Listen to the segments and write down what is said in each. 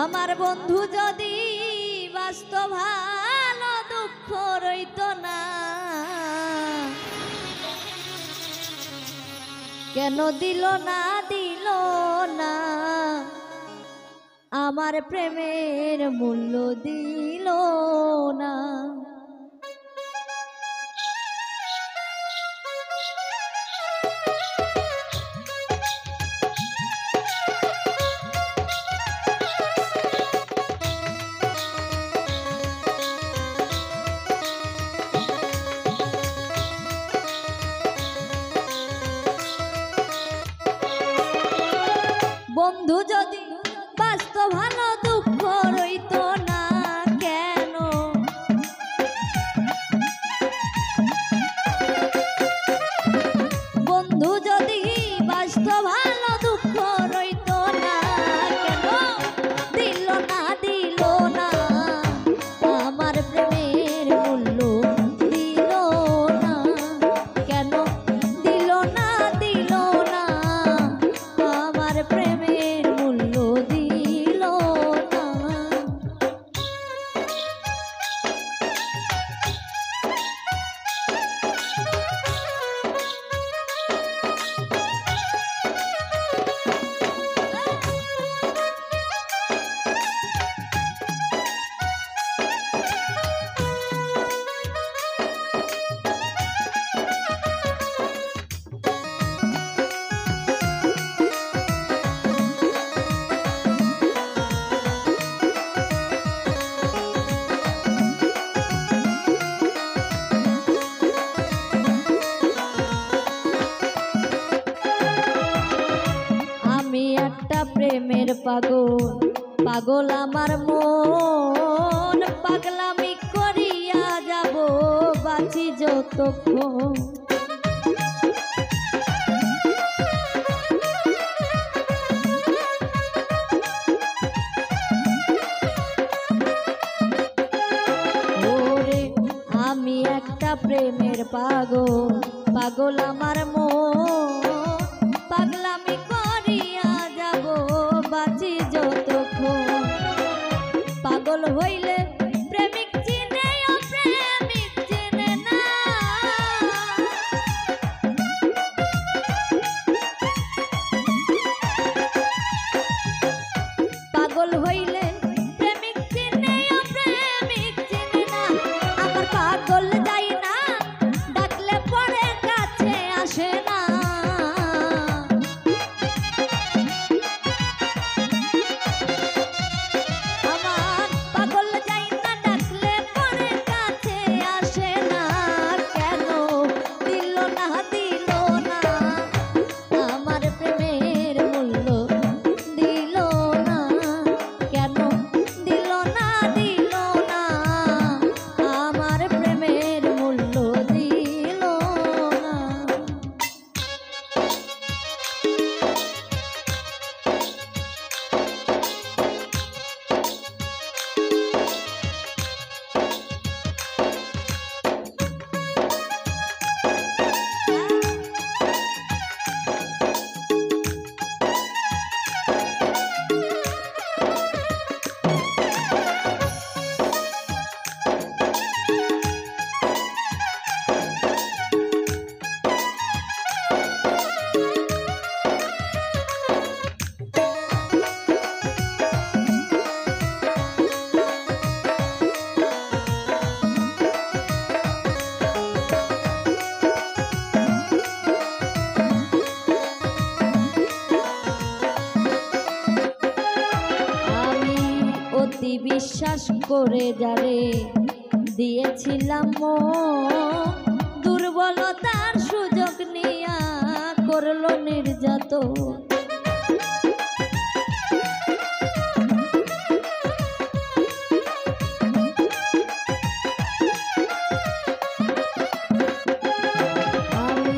আমার বন্ধু যদি বাস্তব ভালো দুঃখ রইত না, কেন দিল না আমার প্রেমের মূল্য দিল না। বন্ধু যদি বাস্তব ভালো দুঃখ রইত না, কেন বন্ধু যদি বাস্তব ভালো দুঃখ রইত না, কেন দিল না আমার প্রেমের মূল্য দিল না, কেন দিল না আমার প্রেমের মূল্য দিল না। প্রেমের পাগল আমার মন, পাগলামি করিয়া যাব বাঁচি যতক্ষণ। ওরে আমি একটা প্রেমের পাগল আমার মন, পাগলামি করিয়া যাব বাঁচি যতক্ষণ। পাগল হইলে প্রেমিক চিনে ও প্রেমিক চিনে না, পাগল হইলে প্রেমিক চিনে ও প্রেমিক চিনে না। আমার পাগল যাই না, ডাকলে পরে কাছে আসে না। বিশ্বাস করে যারে দিয়েছিলাম দুর্বলতার সুযোগ নিয়া করলো নির্যাতন। আমি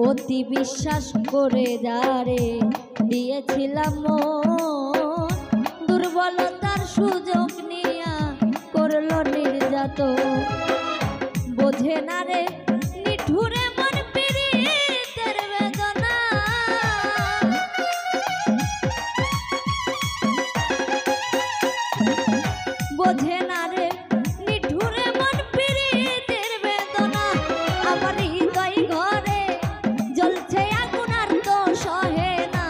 অতি বিশ্বাস করে যারে দিয়েছিলাম দুর্বলতার সুযোগ নিয়া করলো নির্যাতন। বোঝে না রে নিঠুরে মন পীড়িতের বেদনা, বোঝে না রে নিঠুরে মন পীড়িতের বেদনা আমার হৃদয় ঘরে জ্বলছে আগুন আর তো সহে না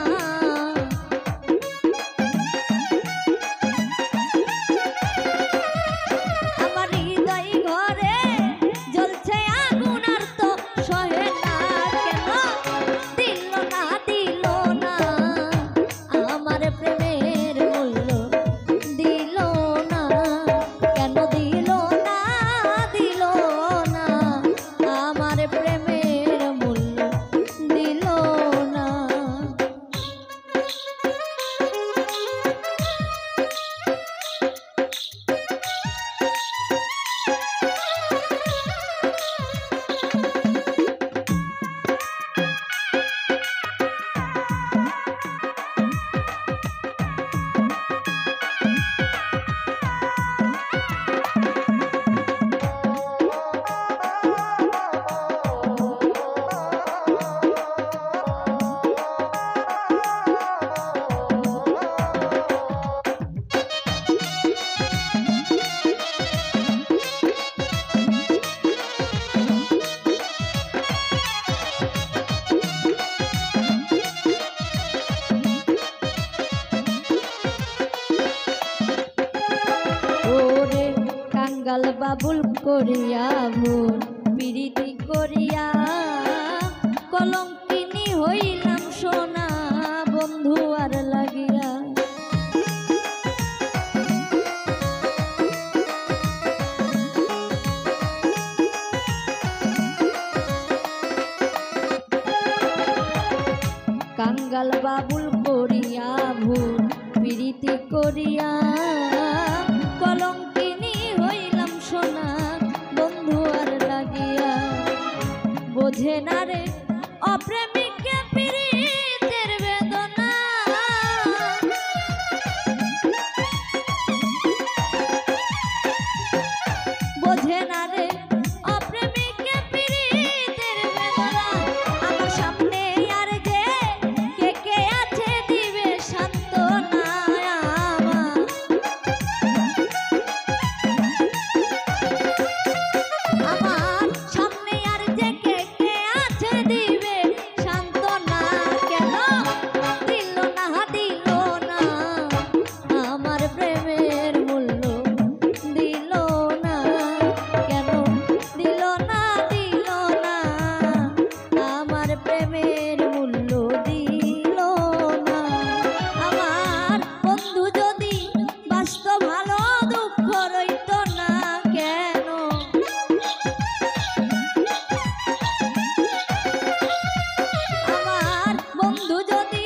আমার হৃদয় ঘরে জ্বলছে আগুন আর তো সহে না কেন দিল না আমার প্রেমের মূল্য দিল না কেন দিল না আমার প্রেমের মূল্য দিল না কাঙ্গাল বাবুল করিয়া ভুল প্রীতি করিয়া কলঙ্কিনী হইলাম সোনা বন্ধু আর লাগিয়া কাঙ্গাল বাবুল করিয়া ভুল প্রীতি করিয়া কলঙ্কিনী হইলাম সোনা বন্ধু আর লাগিয়া বোঝে না রে অপ্রেমিককে পীড়িতের বেদনা বোঝে না রে অপ্রেমিককে পীড়িতের বেদনা আমার সামনে আর যে কে আছে দিবে সান্ত্বনা আমার সামনে আর যে কে আছে দিবে সান্ত্বনা কেন দিল না আমার প্রেমের মূল্য দিল না কেন দিল না আমার প্রেমের মূল্য দিল না আমার বন্ধু যদি বাসত ভালো দুঃখ রইত না কেন আমার বন্ধু যদি